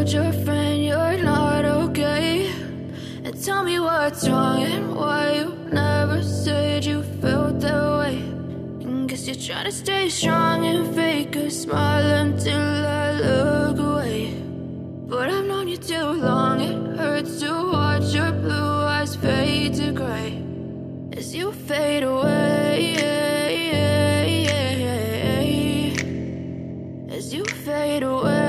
told your friend you're not okay? And tell me what's wrong and why you never said you felt that way. And guess you're trying to stay strong and fake a smile until I look away. But I've known you too long, it hurts to watch your blue eyes fade to gray as you fade away, as you fade away.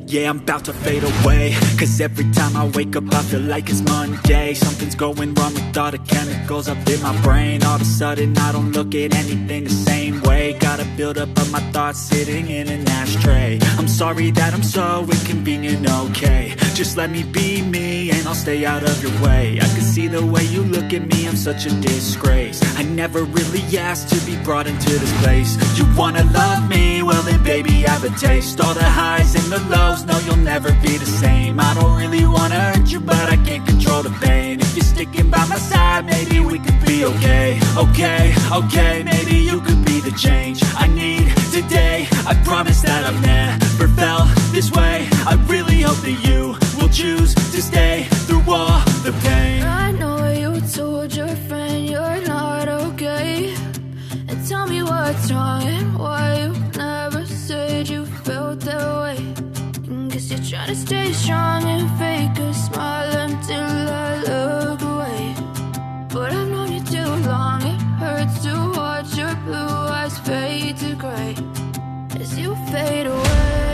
Yeah, I'm about to fade away, cause every time I wake up I feel like it's Monday. Something's going wrong with all the chemicals up in my brain. All of a sudden I don't look at anything the same way. Got a build-up of my thoughts sitting in an ashtray. I'm sorry that I'm so inconvenient, okay? Just let me be me and I'll stay out of your way. I can see the way you look at me, I'm such a disgrace. I never really asked to be brought into this place. You wanna love me? Well then baby have a taste. All the highs and the lows, no you'll never be the same. I don't really wanna hurt you but I can't control the pain. If you're sticking by my side maybe we could be okay. Okay, maybe you could be the change I need today. I promise that I've never felt this way. I really hope that you will choose to stay through all the pain. I know you told your friend you're not okay. And tell me what's wrong and why you never said you felt that way. And guess you're trying to stay strong and fake a smile until I look away. But I've known you too long, it hurts to watch your blue eyes fade to gray as you fade away.